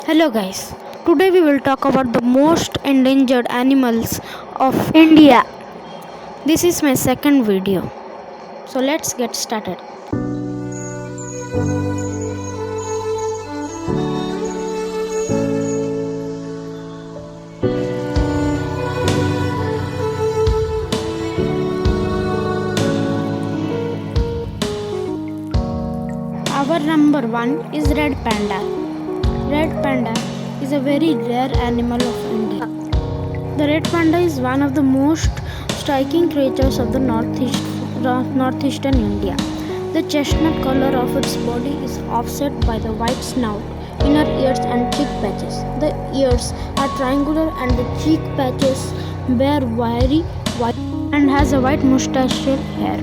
Hello guys. Today we will talk about the most endangered animals of India. This is my second video. So let's get started. Our number 1 is red panda. Red panda is a very rare animal of India. The red panda is one of the most striking creatures of the northeastern India. The chestnut color of its body is offset by the white snout, inner ears and cheek patches. The ears are triangular and the cheek patches bear wiry white and has a white moustachial hair.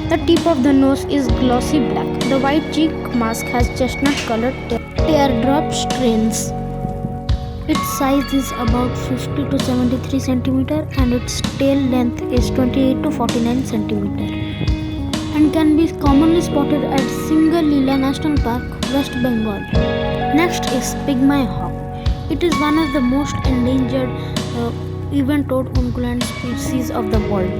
The tip of the nose is glossy black. The white cheek mask has chestnut colored teardrop strands. Its size is about 50 to 73 centimeter and its tail length is 28 to 49 centimeter and can be commonly spotted at Singalila National Park, West Bengal. Next is pygmy hawk. It is one of the most endangered even-toed ungulate species of the world.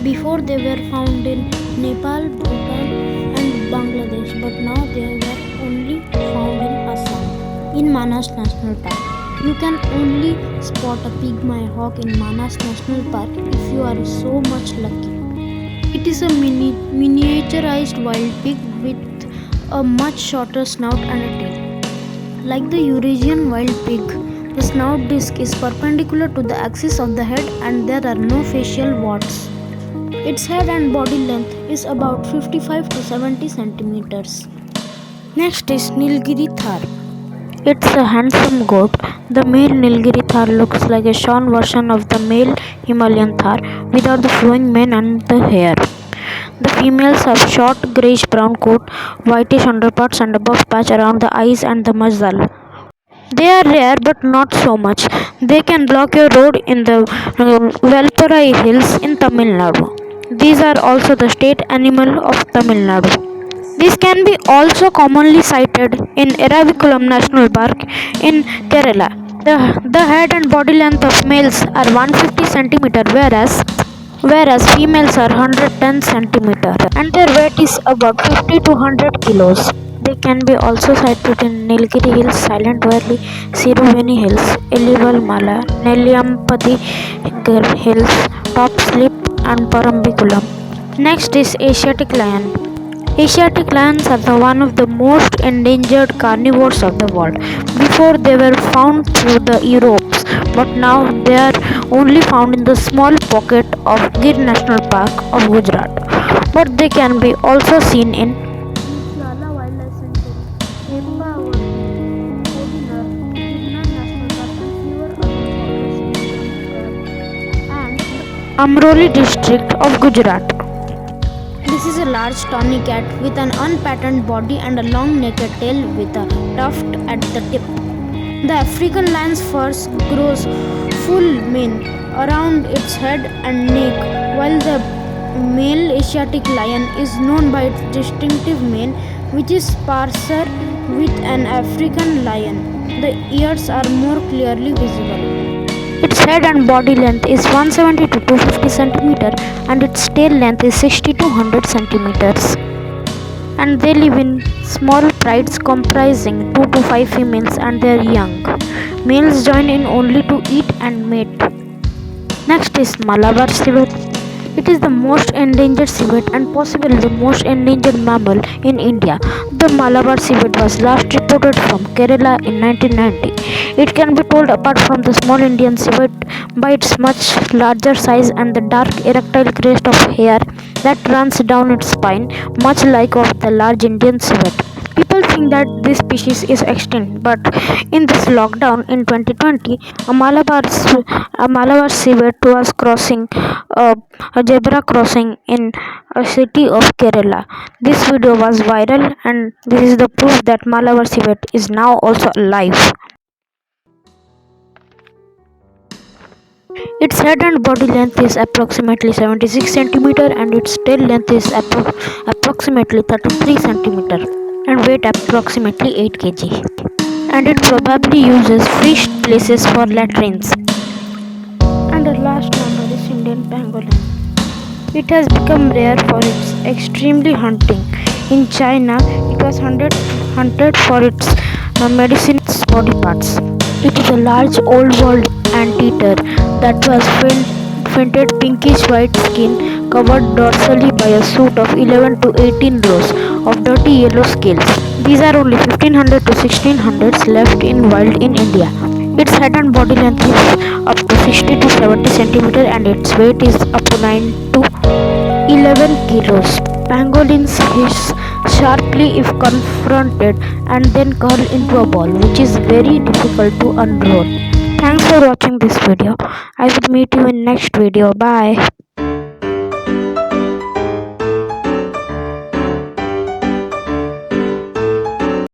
Before they were found in Nepal, Bhutan and Bangladesh, but now they were only found in Assam, in Manas National Park. You can only spot a pygmy hawk in Manas National Park if you are so much lucky. It is a miniaturized wild pig with a much shorter snout and a tail. Like the Eurasian wild pig, the snout disc is perpendicular to the axis of the head and there are no facial warts. Its head and body length is about 55 to 70 centimeters. Next is Nilgiri Thar. It's a handsome goat. The male Nilgiri Thar looks like a shorn version of the male Himalayan Thar without the flowing mane and the hair. The females have short greyish brown coat, whitish underparts and a buff patch around the eyes and the muzzle. They are rare but not so much. They can block your road in the Valparai Hills in Tamil Nadu. These are also the state animal of Tamil Nadu. These can be also commonly sighted in Eravikulam National Park in Kerala. The head and body length of males are 150 centimeter whereas females are 110 centimeter and their weight is about 50 to 100 kilos. They can be also sighted in Nilgiri Hills, Silent Valley, Siruveni Hills, Elival Mala, Nelliampati Hills, Top Slip and Parambikulam. Next is Asiatic lion. Asiatic lions are one of the most endangered carnivores of the world. Before they were found through the Europes, but now they are only found in the small pocket of Gir National Park of Gujarat. But they can be also seen in Lala Wildlife Sanctuary, Emba National Park, and fewer other and Amroli district of Gujarat. This is a large tawny cat with an unpatterned body and a long naked tail with a tuft at the tip. The African lion's fur grows full mane around its head and neck, while the male Asiatic lion is known by its distinctive mane, which is sparser with an African lion. The ears are more clearly visible. Its head and body length is 170 to 250 centimeter and its tail length is 60 to 100 centimeters. And they live in small prides comprising 2 to 5 females and their young. Males join in only to eat and mate. Next is Malabar civet. It is the most endangered civet and possibly the most endangered mammal in India. The Malabar civet was last reported from Kerala in 1990. It can be told apart from the small Indian civet by its much larger size and the dark erectile crest of hair that runs down its spine, much like of the large Indian civet. People think that this species is extinct, but in this lockdown in 2020, a Malabar civet was crossing a zebra crossing in a city of Kerala. This video was viral, and this is the proof that Malabar civet is now also alive. Its head and body length is approximately 76 centimeter and its tail length is approximately 33 centimeter and weight approximately 8 kg. and it probably uses fish places for latrines. And the last number is Indian pangolin. It has become rare for its extremely hunting. In China, it was hunted for its medicinous body parts. It is a large old world anteater that was painted pinkish white skin covered dorsally by a suit of 11 to 18 rows of dirty yellow scales. These are only 1500 to 1600s left in wild in India. Its head and body length is up to 60 to 70 centimeter and its weight is up to 9 to 11 kilos. Pangolins hiss sharply if confronted and then curl into a ball, which is very difficult to unroll. Thanks for watching this video. I will meet you in next video. Bye.